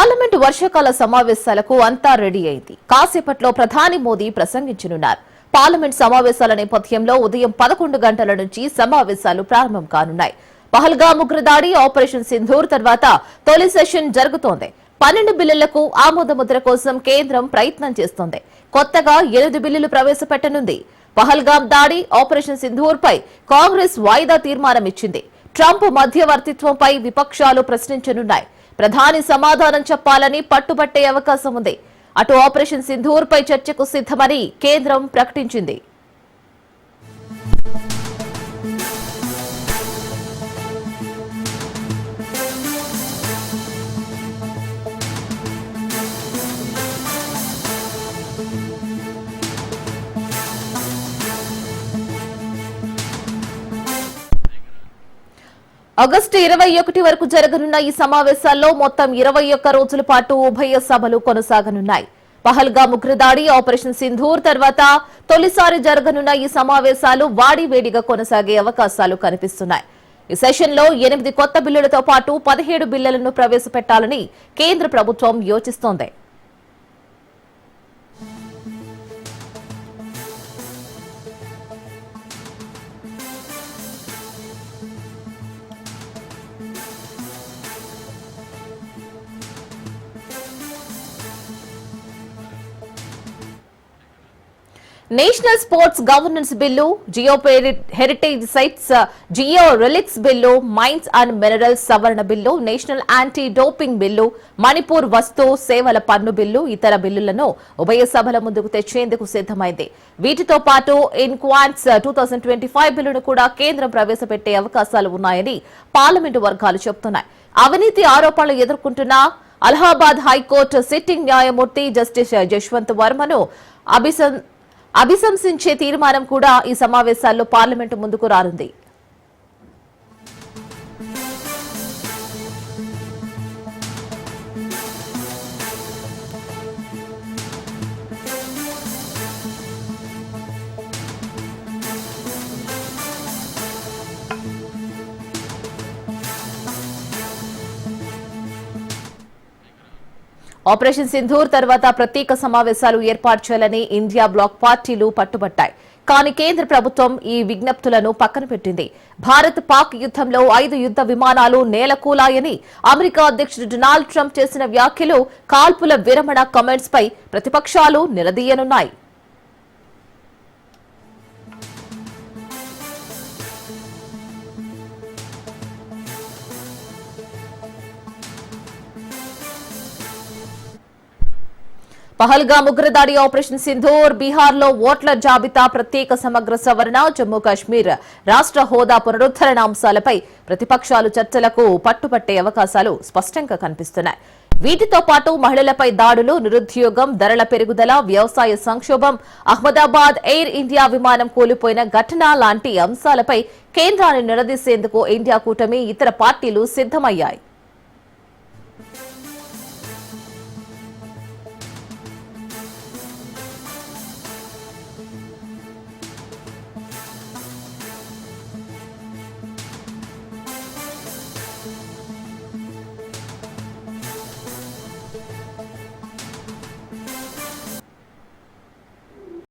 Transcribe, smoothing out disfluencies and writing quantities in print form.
Parliament వర్షాకాల సమావేశాలకు అంతా రెడీ అయింది. కాసేపట్లో ప్రధాని మోదీ ప్రసంగించనున్నారు. పార్లమెంట్ సమావేశాల నేపథ్యంలో ఉదయం 11 గంటల నుంచి సమావేశాలు ప్రారంభం కానున్నాయి. పహల్గామ్ ఉగ్రదాడి, ఆపరేషన్ సింధూర్ తర్వాత తొలి సెషన్ జరుగుతోంది. 12 బిల్లులకు ఆమోదముద్ర కోసం కేంద్రం ప్రయత్నం చేస్తోంది. కొత్తగా 8 బిల్లులు ప్రవేశపెట్టనుంది. పహల్గామ్ దాడి, ఆపరేషన్ సింధూర్ పై కాంగ్రెస్ వాయిదా తీర్మానం ఇచ్చింది. ట్రంప్ మధ్యవర్తిత్వంపై విపక్షాలు ప్రశ్నించనున్నాయి. ప్రధాని సమాధానం చెప్పాలని పట్టుబట్టే అవకాశం ఉంది. అటు ఆపరేషన్ సింధూర్ పై చర్చకు సిద్ధమని కేంద్రం ప్రకటించింది. ఆగస్టు 21 వరకు జరగనున్న ఈ సమావేశాల్లో మొత్తం 21 రోజుల పాటు ఉభయ సభలు కొనసాగనున్నాయి. పహల్గామ్ ఉగ్రదాడి, ఆపరేషన్ సింధూర్ తర్వాత తొలిసారి జరగనున్న ఈ సమావేశాలు వాడివేడిగా కొనసాగే అవకాశాలు కనిపిస్తున్నాయి. ఈ సెషన్లో 8 కొత్త బిల్లులతో పాటు 17 బిల్లులను ప్రవేశపెట్టాలని కేంద్ర ప్రభుత్వం యోచిస్తోంది. National sports governance bill, geo heritage sites, geo relics bill, mines and minerals సవరణ bill, national anti doping bill, Manipur వస్తు సేవల పన్ను బిల్లు, ఇతర బిల్లులను ఉభయ సభల ముందుకు తెచ్చేందుకు సిద్దమైంది. వీటితో పాటు ఇన్క్వాన్స్ 2025 బిల్లును కూడా కేంద్రం ప్రవేశపెట్టే అవకాశాలు ఉన్నాయని పార్లమెంటు వర్గాలు చెబుతున్నాయి. అవినీతి ఆరోపణలు ఎదుర్కొంటున్న అలహాబాద్ హైకోర్టు సిట్టింగ్ న్యాయమూర్తి జస్టిస్ జశ్వంత్ వర్మను అభిశంసించే తీర్మానం కూడా ఈ సమావేశాల్లో పార్లమెంటు ముందుకు రానుంది. ఆపరేషన్ సింధూర్ తర్వాత ప్రత్యేక సమావేశాలు ఏర్పాటు చేయాలని ఇండియా బ్లాక్ పార్టీలు పట్టుబట్టాయి. కానీ కేంద్ర ప్రభుత్వం ఈ విజ్ఞప్తులను పక్కన పెట్టింది. భారత్ పాక్ యుద్ధంలో 5 యుద్ధ విమానాలు నేలకూలాయని అమెరికా అధ్యక్షుడు డొనాల్డ్ ట్రంప్ చేసిన వ్యాఖ్యలు, కాల్పుల విరమణ కామెంట్స్ పై ప్రతిపక్షాలు నిలదీయనున్నాయి. పహల్గామ్ ఉగ్రదాడి, ఆపరేషన్ సింధూర్, బీహార్లో ఓట్ల జాబితా ప్రత్యేక సమగ్ర సవరణ, జమ్మూ కాశ్మీర్ రాష్ట్ర హోదా పునరుద్ధరణ అంశాలపై ప్రతిపక్షాలు చర్చలకు పట్టుపట్టే అవకాశాలు స్పష్టంగా కనిపిస్తున్నాయి. వీటితో పాటు మహిళలపై దాడులు, నిరుద్యోగం, ధరల పెరుగుదల, వ్యవసాయ సంక్షోభం, అహ్మదాబాద్ ఎయిర్ ఇండియా విమానం కూలిపోయిన ఘటన లాంటి అంశాలపై కేంద్రాన్ని నిలదీసేందుకు ఇండియా కూటమి, ఇతర పార్టీలు సిద్దమయ్యాయి.